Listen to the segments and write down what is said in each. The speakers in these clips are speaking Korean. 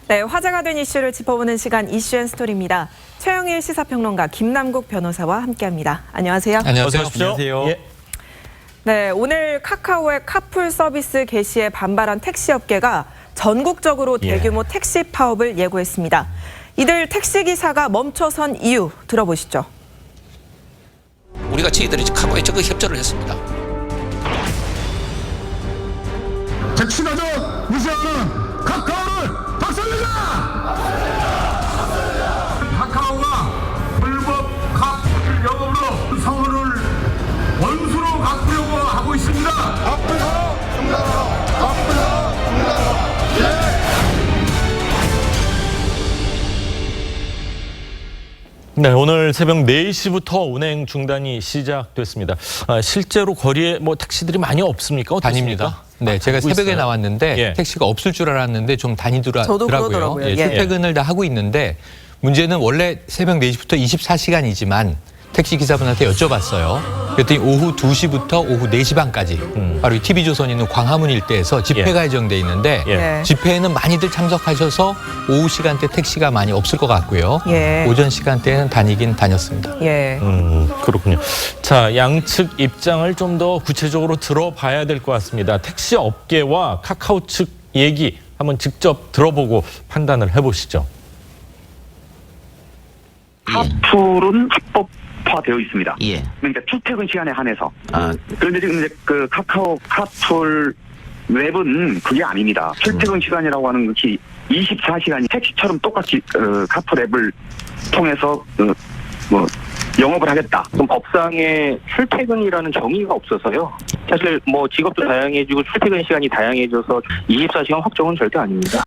네, 화제가 된 이슈를 짚어보는 시간 이슈앤스토리입니다. 최영일 시사평론가 김남국 변호사와 함께합니다. 안녕하세요. 안녕하세요. 안녕하세요. 예. 네, 오늘 카카오의 카풀 서비스 개시에 반발한 택시업계가 전국적으로 대규모 택시 파업을 예고했습니다. 이들 택시기사가 멈춰선 이유 들어보시죠. 우리가 저희들이 카카오에 적극 협조를 했습니다. 택시가족 무시하는 카카오를 박살내자! 카카오가 불법 카풀 영업으로 서울을 원수로 바꾸려고 하고 있습니다. 네, 오늘 새벽 4시부터 운행 중단이 시작됐습니다. 실제로 거리에 택시들이 많이 없습니까? 어떻습니까? 다닙니다. 네, 제가 새벽에 있어요? 나왔는데 택시가 없을 줄 알았는데 좀 저도 그러더라고요. 다니더라고요. 예. 출퇴근을 다 하고 있는데 문제는 원래 새벽 4시부터 24시간이지만 택시 기사분한테 여쭤봤어요. 그랬더니 오후 2시부터 오후 4시 반까지 바로 이 TV조선 있는 광화문 일대에서 집회가 예정돼 있는데 집회에는 많이들 참석하셔서 오후 시간대 택시가 많이 없을 것 같고요. 오전 시간대에는 다니긴 다녔습니다. 그렇군요. 자, 양측 입장을 좀 더 구체적으로 들어봐야 될 것 같습니다. 택시 업계와 카카오 측 얘기 한번 직접 들어보고 판단을 해보시죠. 카풀은 합법화되어 있습니다. 예. 그러니까 출퇴근 시간에 한해서. 그런데 지금 이제 그 카카오 카풀 웹은 그게 아닙니다. 출퇴근 시간이라고 하는 것이 24시간이 택시처럼 똑같이 카풀 앱을 통해서 영업을 하겠다. 그럼 법상에 출퇴근이라는 정의가 없어서요. 사실 직업도 다양해지고 출퇴근 시간이 다양해져서 24시간 확정은 절대 아닙니다.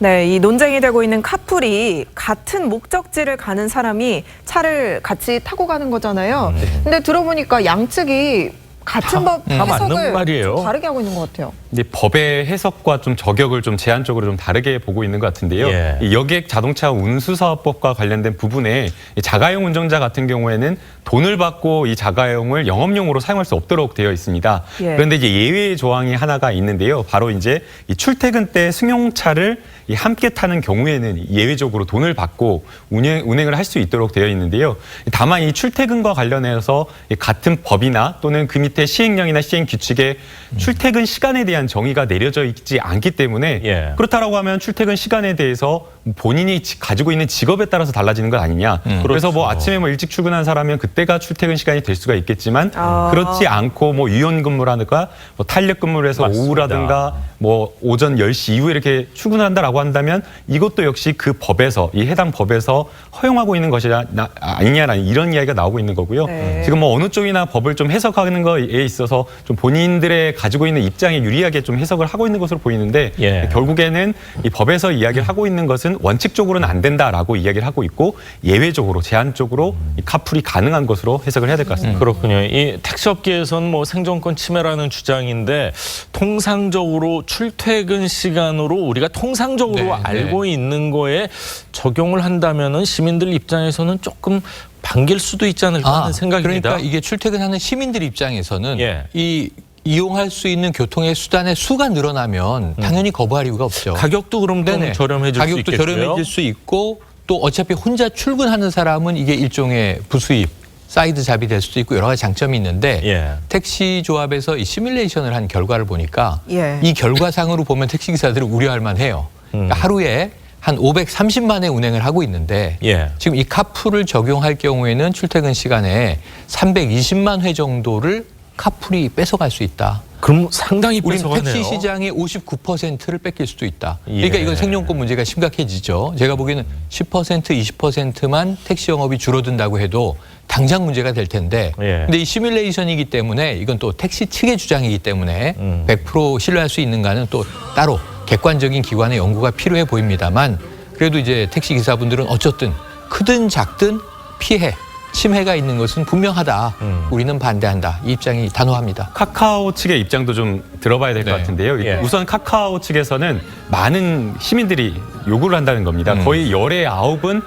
네, 이 논쟁이 되고 있는 카풀이 같은 목적지를 가는 사람이 차를 같이 타고 가는 거잖아요. 근데 들어보니까 양측이 같은 법 맞는 해석을 말이에요. 다르게 하고 있는 것 같아요. 근데 법의 해석과 좀 저격을 좀 제한적으로 좀 다르게 보고 있는 것 같은데요. 이 여객 자동차 운수사업법과 관련된 부분에 이 자가용 운전자 같은 경우에는 돈을 받고 이 자가용을 영업용으로 사용할 수 없도록 되어 있습니다. 그런데 이제 예외 조항이 하나가 있는데요. 바로 이제 이 출퇴근 때 승용차를 함께 타는 경우에는 예외적으로 돈을 받고 운행을 할 수 있도록 되어 있는데요. 다만 이 출퇴근과 관련해서 같은 법이나 또는 그 밑에 시행령이나 시행 규칙에 출퇴근 시간에 대한 정의가 내려져 있지 않기 때문에 그렇다라고 하면 출퇴근 시간에 대해서 본인이 가지고 있는 직업에 따라서 달라지는 것 아니냐. 그래서 아침에 일찍 출근한 사람은 그때가 출퇴근 시간이 될 수가 있겠지만 그렇지 않고 유연 근무라든가 탄력 근무를 해서 오후라든가 오전 10시 이후에 이렇게 출근을 한다라고 한다면 이것도 역시 그 법에서 이 해당 법에서 허용하고 있는 것이 아니냐라는 이런 이야기가 나오고 있는 거고요. 지금 어느 쪽이나 법을 좀 해석하는 거에 있어서 좀 본인들의 가지고 있는 입장에 유리하게 좀 해석을 하고 있는 것으로 보이는데 결국에는 이 법에서 이야기를 하고 있는 것은 원칙적으로는 안 된다라고 이야기를 하고 있고 예외적으로 제한적으로 이 카풀이 가능한 것으로 해석을 해야 될 것 같습니다. 그렇군요. 이 택시업계에서는 생존권 침해라는 주장인데 통상적으로 출퇴근 시간으로 우리가 통상적으로 알고 있는 거에 적용을 한다면은 시민들 입장에서는 조금 반길 수도 있지 않을까 하는 생각입니다. 그러니까 이게 출퇴근하는 시민들 입장에서는 이용할 수 있는 교통의 수단의 수가 늘어나면 당연히 거부할 이유가 없죠. 가격도 그럼 좀 저렴해질 수 있겠고요. 가격도 저렴해질 수 있고 또 어차피 혼자 출근하는 사람은 이게 일종의 부수입, 사이드 잡이 될 수도 있고 여러 가지 장점이 있는데 택시 조합에서 이 시뮬레이션을 한 결과를 보니까 이 결과상으로 보면 택시기사들이 우려할 만해요. 그러니까 하루에 한 530만 회 운행을 하고 있는데 지금 이 카풀을 적용할 경우에는 출퇴근 시간에 320만 회 정도를 카풀이 뺏어갈 수 있다. 그럼 상당히 뺏어가네요. 택시 시장의 59%를 뺏길 수도 있다. 그러니까 이건 생존권 문제가 심각해지죠. 제가 보기에는 10%, 20%만 택시 영업이 줄어든다고 해도 당장 문제가 될 텐데 근데 이 시뮬레이션이기 때문에 이건 또 택시 측의 주장이기 때문에 100% 신뢰할 수 있는가는 또 따로 객관적인 기관의 연구가 필요해 보입니다만 그래도 이제 택시 기사분들은 어쨌든 크든 작든 피해 침해가 있는 것은 분명하다. 우리는 반대한다. 이 입장이 단호합니다. 카카오 측의 입장도 좀 들어봐야 될 것 네. 같은데요. 예. 우선 카카오 측에서는 많은 시민들이 요구를 한다는 겁니다. 거의 열의 9은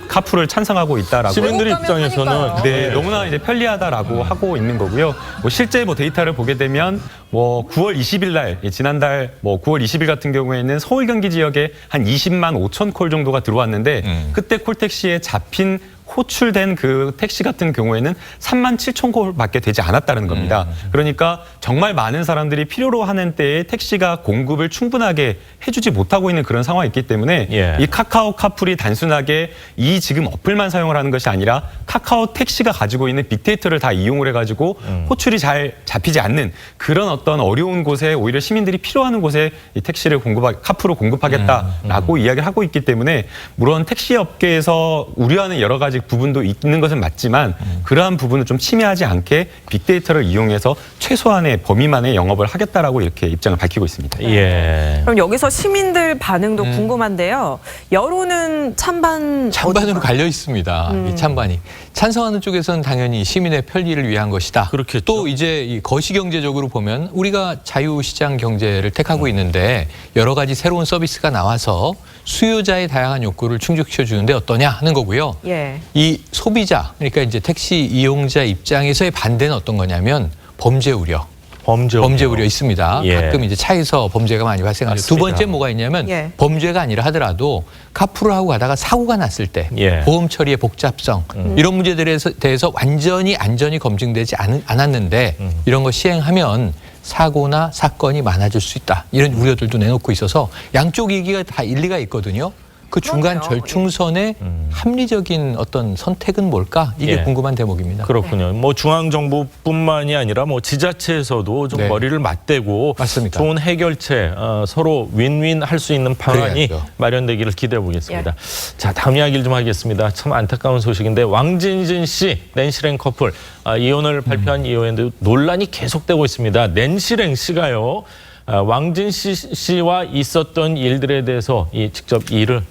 카풀을 찬성하고 있다라고. 시민들 외국 가면 입장에서는 하니까요. 네, 너무나 이제 편리하다라고 하고 있는 거고요. 뭐 실제 뭐 데이터를 보게 되면 뭐 9월 20일 날, 지난달 뭐 9월 20일 같은 경우에는 서울 경기 지역에 한 20만 5천 콜 정도가 들어왔는데 그때 콜택시에 잡힌 호출된 그 택시 같은 경우에는 3만 7천 콜밖에 되지 않았다는 겁니다. 그러니까 정말 많은 사람들이 필요로 하는 때에 택시가 공급을 충분하게 해주지 못하고 있는 그런 상황이 있기 때문에 예. 이 카카오 카풀이 단순하게 이 지금 어플만 사용을 하는 것이 아니라 카카오 택시가 가지고 있는 빅데이터를 다 이용을 해가지고 호출이 잘 잡히지 않는 그런 어떤 어려운 곳에 오히려 시민들이 필요하는 곳에 이 택시를 카풀을 공급하겠다라고 이야기를 하고 있기 때문에 물론 택시 업계에서 우려하는 여러 가지 부분도 있는 것은 맞지만 그러한 부분을 좀 침해하지 않게 빅데이터를 이용해서 최소한의 범위만의 영업을 하겠다라고 이렇게 입장을 밝히고 있습니다. 예. 그럼 여기서 시민들 반응도 궁금한데요. 여론은 찬반으로 갈려 있습니다. 이 찬반이. 찬성하는 쪽에서는 당연히 시민의 편리를 위한 것이다. 그렇겠죠. 또 이제 이 거시경제적으로 보면 우리가 자유시장 경제를 택하고 있는데 여러 가지 새로운 서비스가 나와서 수요자의 다양한 욕구를 충족시켜 주는데 어떠냐 하는 거고요. 예. 이 소비자, 그러니까 이제 택시 이용자 입장에서의 반대는 어떤 거냐면 범죄 우려. 범죄 우려 있습니다. 예. 가끔 이제 차에서 범죄가 많이 발생하죠. 두 번째 뭐가 있냐면 예. 범죄가 아니라 하더라도 카풀을 하고 가다가 사고가 났을 때 예. 보험 처리의 복잡성 이런 문제들에 대해서 완전히 안전이 검증되지 않았는데 이런 거 시행하면 사고나 사건이 많아질 수 있다. 이런 우려들도 내놓고 있어서 양쪽 얘기가 다 일리가 있거든요. 그 중간 그러네요. 절충선의 합리적인 어떤 선택은 뭘까? 이게 예. 궁금한 대목입니다. 그렇군요. 뭐 중앙정부뿐만이 아니라 뭐 지자체에서도 좀 네. 머리를 맞대고 맞습니다. 좋은 해결책, 서로 윈윈 할 수 있는 방안이 그래야죠. 마련되기를 기대해 보겠습니다. 자, 다음 이야기를 좀 하겠습니다. 참 안타까운 소식인데 왕진진 씨, 낸시랭 커플 이혼을 발표한 이후에도 논란이 계속되고 있습니다. 낸시랭 씨가요. 왕진신 씨와 있었던 일들에 대해서 직접 입을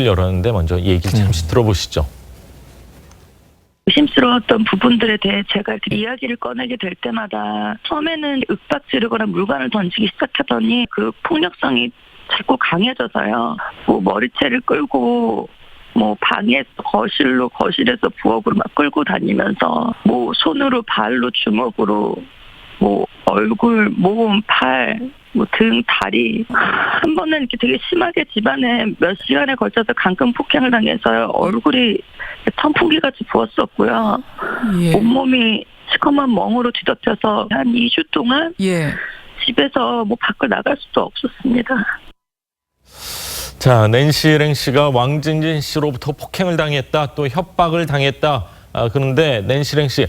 열었는데 먼저 얘기를 잠시 들어보시죠. 의심스러웠던 부분들에 대해 제가 이야기를 꺼내게 될 때마다 처음에는 윽박지르거나 물건을 던지기 시작하더니 그 폭력성이 자꾸 강해져서요. 뭐 머리채를 끌고 뭐 방에서 거실에서 부엌으로 막 끌고 다니면서 뭐 손으로 발로 주먹으로 뭐 얼굴, 몸, 팔, 뭐 등, 다리 한 번은 이렇게 되게 심하게 집안에 몇 시간에 걸쳐서 강금 폭행을 당해서요. 얼굴이 선풍기같이 부었었고요. 예. 온몸이 시커먼 멍으로 뒤덮여서 한 2주 동안 예. 집에서 뭐 밖을 나갈 수도 없었습니다. 자, 낸시랭 씨가 왕진진 씨로부터 폭행을 당했다, 또 협박을 당했다. 그런데 낸시랭 씨,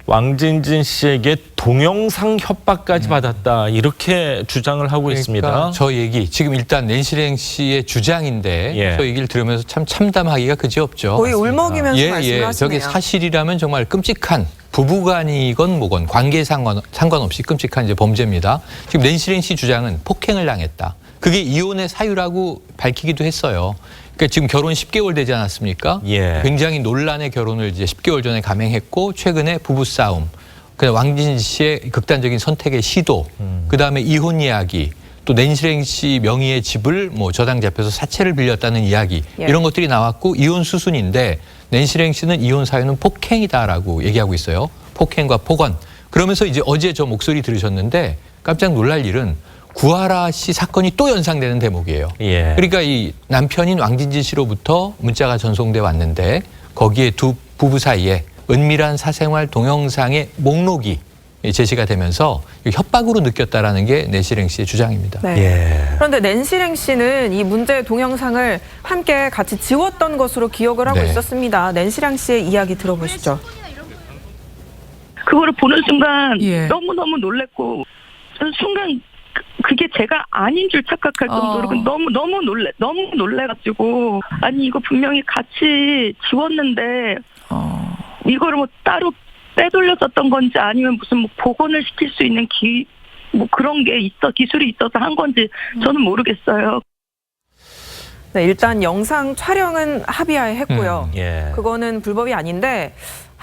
왕진진 씨에게 동영상 협박까지 받았다, 이렇게 주장을 하고 있습니다. 그러니까 저 얘기 지금 일단 낸시랭 씨의 주장인데 예. 저 얘기를 들으면서 참 참담하기가 그지없죠. 거의 울먹이면서 말씀하시네요. 저게 사실이라면 정말 끔찍한 부부간이건 뭐건 관계 상관없이 끔찍한 이제 범죄입니다. 지금 낸시랭 씨 주장은 폭행을 당했다. 그게 이혼의 사유라고 밝히기도 했어요. 그러니까 지금 결혼 10개월 되지 않았습니까? 예. 굉장히 논란의 결혼을 이제 10개월 전에 감행했고 최근에 부부싸움, 그다음 왕진 씨의 극단적인 선택의 시도, 그다음에 이혼 이야기, 또 낸시랭 씨 명의의 집을 뭐 저당 잡혀서 사채를 빌렸다는 이야기 예. 이런 것들이 나왔고 이혼 수순인데 낸시랭 씨는 이혼 사유는 폭행이다라고 얘기하고 있어요. 폭행과 폭언. 그러면서 이제 어제 저 목소리 들으셨는데 깜짝 놀랄 일은 구하라 씨 사건이 또 연상되는 대목이에요. 예. 그러니까 이 남편인 왕진진 씨로부터 문자가 전송돼 왔는데 거기에 두 부부 사이에 은밀한 사생활 동영상의 목록이 제시가 되면서 협박으로 느꼈다라는 게 낸시랭 씨의 주장입니다. 네. 예. 그런데 낸시랭 씨는 이 문제 동영상을 함께 같이 지웠던 것으로 기억을 하고 네. 있었습니다. 낸시랭 씨의 이야기 들어보시죠. 그거를 보는 순간 예. 너무너무 놀랬고 저는 순간 그게 제가 아닌 줄 착각할 정도로 너무 놀래가지고 아니 이거 분명히 같이 지웠는데 이거를 뭐 따로 빼돌렸었던 건지 아니면 무슨 뭐 복원을 시킬 수 있는 뭐 그런 게 기술이 있어서 한 건지 저는 모르겠어요. 네, 일단 영상 촬영은 합의하에 했고요. 예. 그거는 불법이 아닌데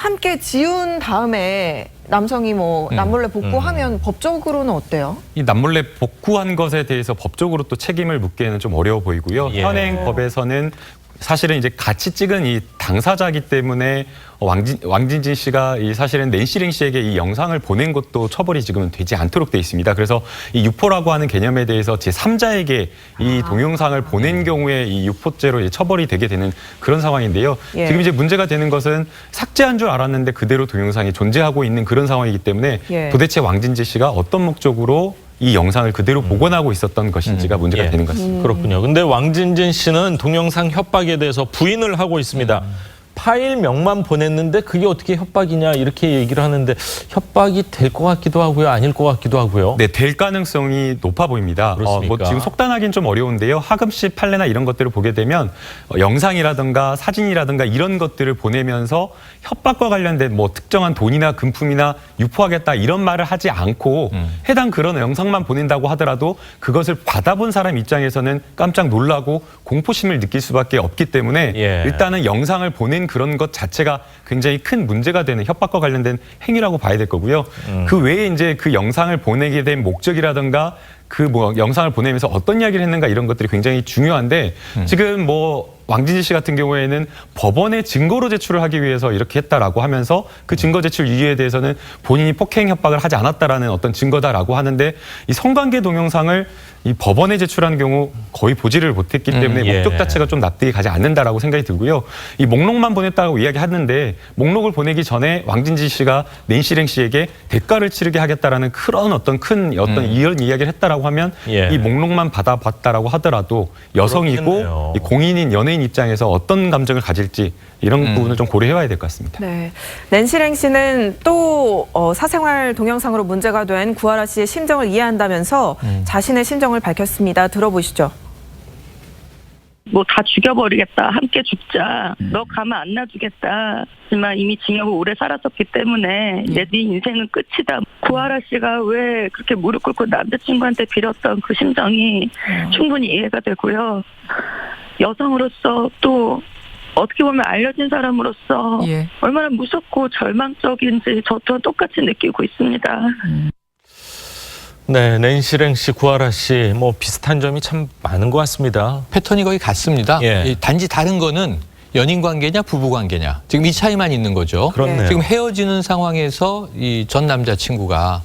함께 지운 다음에 남성이 뭐 남몰래 복구하면 법적으로는 어때요? 이 남몰래 복구한 것에 대해서 법적으로 또 책임을 묻기에는 좀 어려워 보이고요. 예. 현행 법에서는 사실은 이제 같이 찍은 이 당사자이기 때문에 왕진진 씨가 이 사실은 낸시랭 씨에게 이 영상을 보낸 것도 처벌이 지금은 되지 않도록 돼 있습니다. 그래서 이 유포라고 하는 개념에 대해서 제3자에게 이 동영상을 보낸 경우에 이 유포죄로 처벌이 되게 되는 그런 상황인데요. 예. 지금 이제 문제가 되는 것은 삭제한 줄 알았는데 그대로 동영상이 존재하고 있는 그런 상황이기 때문에 예. 도대체 왕진진 씨가 어떤 목적으로 이 영상을 그대로 복원하고 있었던 것인지가 문제가 되는 것 같습니다. 그렇군요. 근데 왕진진 씨는 동영상 협박에 대해서 부인을 하고 있습니다. 파일명만 보냈는데 그게 어떻게 협박이냐 이렇게 얘기를 하는데 협박이 될 것 같기도 하고요. 아닐 것 같기도 하고요. 네, 될 가능성이 높아 보입니다. 뭐 그렇습니까? 지금 속단하기는 좀 어려운데요. 하급식 판례나 이런 것들을 보게 되면 영상이라든가 사진이라든가 이런 것들을 보내면서 협박과 관련된 뭐 특정한 돈이나 금품이나 유포하겠다 이런 말을 하지 않고 해당 그런 영상만 보낸다고 하더라도 그것을 받아본 사람 입장에서는 깜짝 놀라고 공포심을 느낄 수밖에 없기 때문에 예. 일단은 영상을 보낸 그런 것 자체가 굉장히 큰 문제가 되는 협박과 관련된 행위라고 봐야 될 거고요. 그 외에 이제 그 영상을 보내게 된 목적이라든가 그 뭐 영상을 보내면서 어떤 이야기를 했는가 이런 것들이 굉장히 중요한데 지금 뭐 왕진진 씨 같은 경우에는 법원에 증거로 제출을 하기 위해서 이렇게 했다라고 하면서 그 증거 제출 이유에 대해서는 본인이 폭행 협박을 하지 않았다라는 어떤 증거다라고 하는데 이 성관계 동영상을 이 법원에 제출한 경우 거의 보지를 못했기 때문에 예. 목적 자체가 좀 납득이 가지 않는다라고 생각이 들고요. 이 목록만 보냈다고 이야기하는데 목록을 보내기 전에 왕진진 씨가 낸시랭 씨에게 대가를 치르게 하겠다라는 그런 어떤 큰 어떤 이런 이야기를 했다라고 하면 예. 이 목록만 받아봤다라고 하더라도 여성이고 그렇겠네요. 이 공인인 연예인 입장에서 어떤 감정을 가질지 이런 부분을 좀 고려해봐야 될 것 같습니다. 네, 낸시랭 씨는 또 사생활 동영상으로 문제가 된 구하라 씨의 심정을 이해한다면서 자신의 심정을 밝혔습니다. 들어보시죠. 뭐 다 죽여버리겠다. 함께 죽자. 너 가만 안 놔두겠다. 하지만 이미 징역을 오래 살았었기 때문에 이제 네 인생은 끝이다. 구하라 씨가 왜 그렇게 무릎 꿇고 남자친구한테 빌었던 그 심정이 충분히 이해가 되고요. 여성으로서 또 어떻게 보면 알려진 사람으로서 예. 얼마나 무섭고 절망적인지 저도 똑같이 느끼고 있습니다. 네, 낸시랭 씨, 구하라 씨 뭐 비슷한 점이 참 많은 것 같습니다. 패턴이 거의 같습니다. 예. 단지 다른 거는 연인 관계냐 부부 관계냐 지금 이 차이만 있는 거죠. 그렇네요. 지금 헤어지는 상황에서 이 전 남자친구가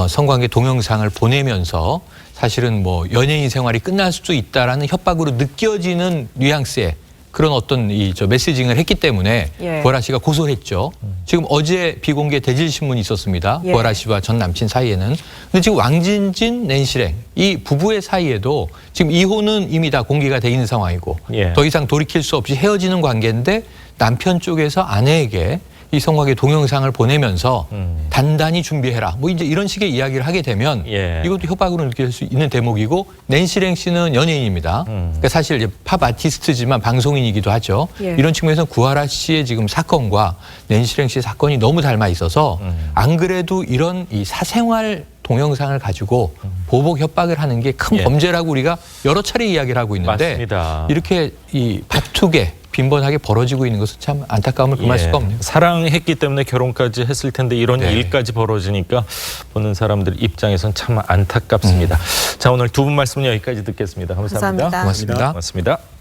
성관계 동영상을 보내면서 사실은 뭐 연예인 생활이 끝날 수도 있다라는 협박으로 느껴지는 뉘앙스의 그런 어떤 메시징을 했기 때문에 예. 구하라 씨가 고소를 했죠. 지금 어제 비공개 대질신문이 있었습니다. 예. 구하라 씨와 전 남친 사이에는. 근데 지금 왕진진, 낸시랭 이 부부의 사이에도 지금 이혼은 이미 다 공개가 돼 있는 상황이고 예. 더 이상 돌이킬 수 없이 헤어지는 관계인데 남편 쪽에서 아내에게 이 성관계 동영상을 보내면서 단단히 준비해라. 뭐 이제 이런 식의 이야기를 하게 되면 예. 이것도 협박으로 느낄 수 있는 대목이고 낸시랭 씨는 연예인입니다. 그러니까 사실 이제 팝 아티스트지만 방송인이기도 하죠. 예. 이런 측면에서 구하라 씨의 지금 사건과 낸시랭 씨의 사건이 너무 닮아 있어서 안 그래도 이런 이 사생활 동영상을 가지고 보복 협박을 하는 게 큰 예. 범죄라고 우리가 여러 차례 이야기를 하고 있는데 맞습니다. 이렇게 이 바투게 빈번하게 벌어지고 있는 것은 참 안타까움을 금할 수가 없네요. 사랑했기 때문에 결혼까지 했을 텐데 이런 네. 일까지 벌어지니까 보는 사람들 입장에선 참 안타깝습니다. 자, 오늘 두 분 말씀 여기까지 듣겠습니다. 감사합니다. 감사합니다. 고맙습니다. 고맙습니다.